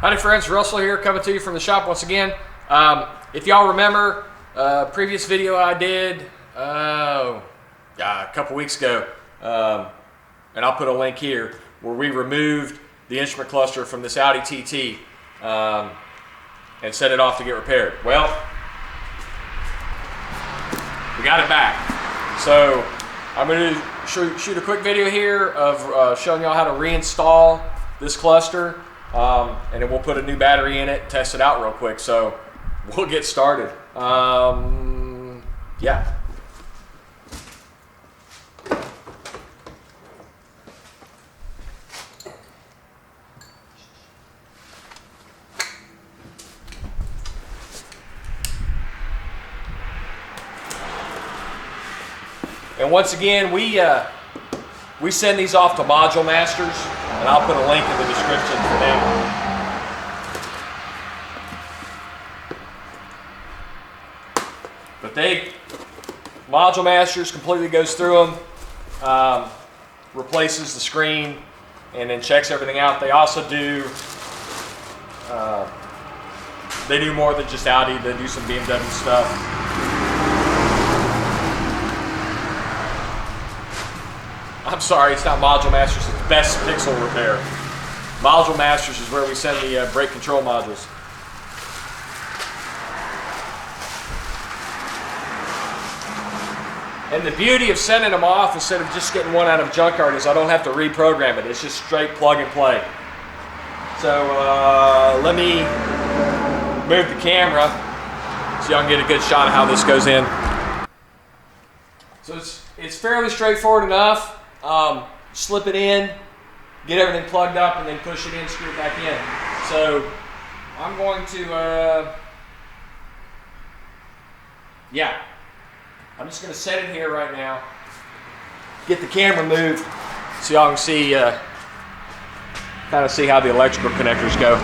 Howdy friends, Russell here coming to you from the shop once again. If y'all remember previous video I did a couple weeks ago, and I'll put a link here, where we removed the instrument cluster from this Audi TT and sent it off to get repaired. Well, we got it back. So I'm going to shoot a quick video here of showing y'all how to reinstall this cluster. And then we'll put a new battery in it, test it out real quick. So we'll get started. Yeah. And once again, we send these off to Module Masters, and I'll put a link in the description for them. But Module Masters completely goes through them, replaces the screen, and then checks everything out. They also do, they do more than just Audi. They do some BMW stuff. I'm sorry, it's not Module Masters, it's Best Pixel Repair. Module Masters is where we send the brake control modules. And the beauty of sending them off instead of just getting one out of a junkyard is I don't have to reprogram it. It's just straight plug and play. So let me move the camera so y'all can get a good shot of how this goes in. So it's fairly straightforward enough. Slip it in, get everything plugged up, and then push it in, screw it back in. So I'm going to, I'm just going to set it here right now, get the camera moved so y'all can see, kind of see how the electrical connectors go.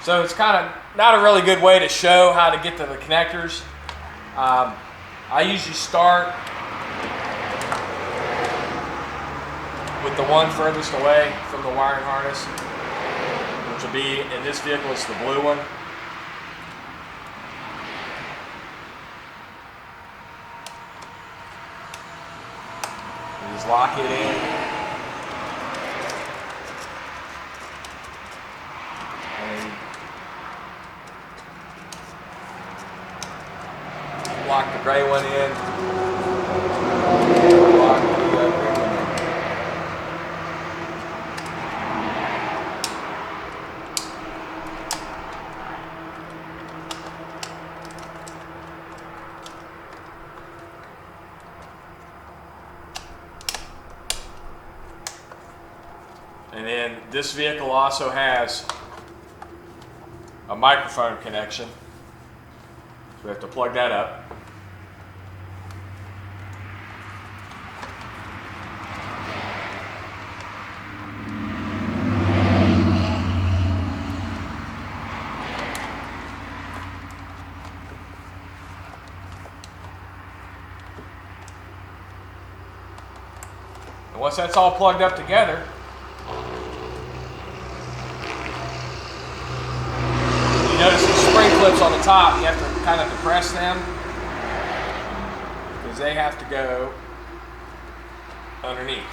So it's kind of not a really good way to show how to get to the connectors. I usually start with the one furthest away from the wiring harness, which will be, in this vehicle, it's the blue one. You just lock it in. Lock the gray one in. Lock the green one in. And then this vehicle also has a microphone connection. So we have to plug that up. And once that's all plugged up together, you notice the spring clips on the top, you have to kind of depress them because they have to go underneath.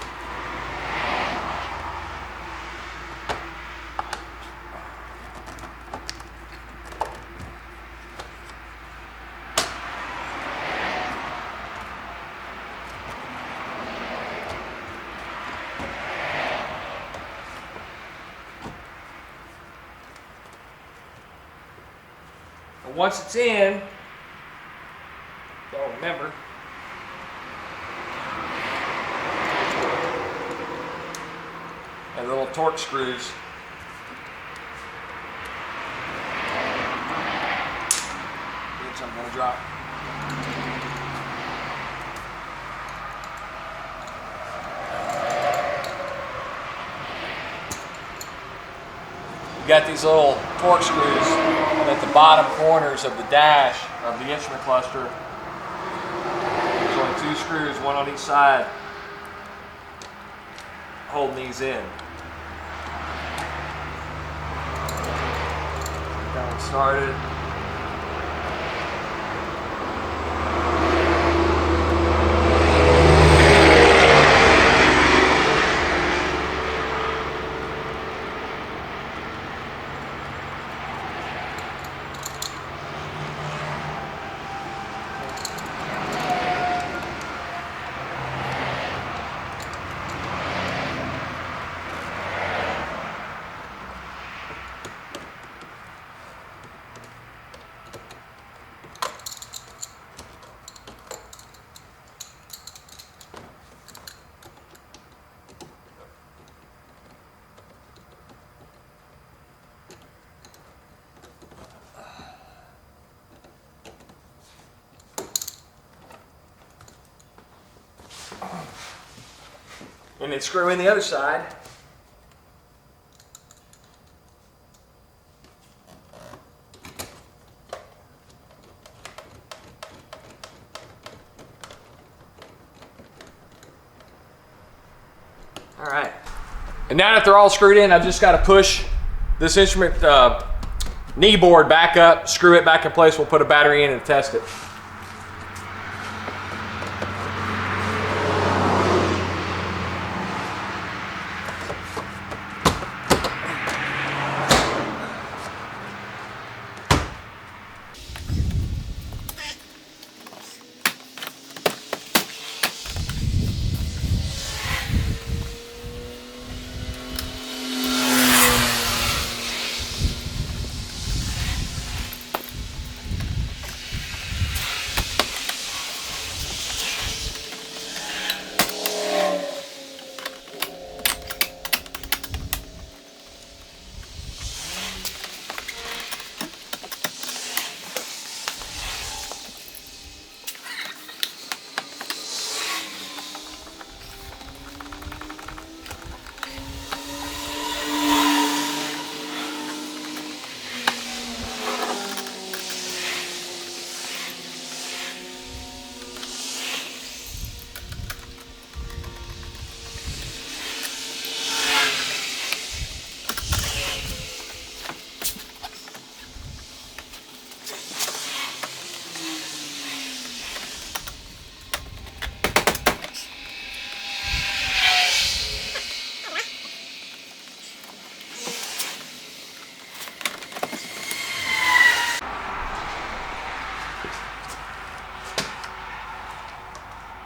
Once it's in, don't remember, and little torque screws. Which I'm going to drop. You got these little torque screws at the bottom corners of the dash of the instrument cluster. There's only two screws, one on each side. holding these in. Got one started. And then screw in the other side. All right. And now that they're all screwed in, I've just got to push this instrument knee board back up, screw it back in place. We'll put a battery in and test it.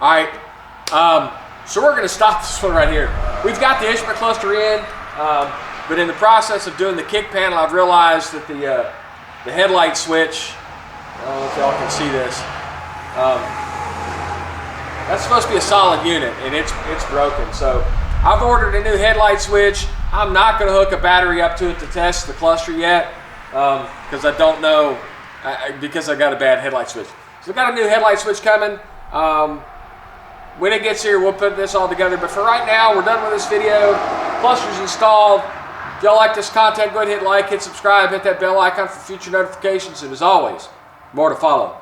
All right, so we're going to stop this one right here. We've got the instrument cluster in, but in the process of doing the kick panel, I've realized that the headlight switch, I don't know if y'all can see this, that's supposed to be a solid unit, and it's broken. So I've ordered a new headlight switch. I'm not going to hook a battery up to it to test the cluster yet, because I don't know, because I got a bad headlight switch. So I've got a new headlight switch coming. When it gets here, we'll put this all together. But for right now, we're done with this video. Cluster's installed. If y'all like this content, go ahead and hit like, hit subscribe, hit that bell icon for future notifications. And as always, more to follow.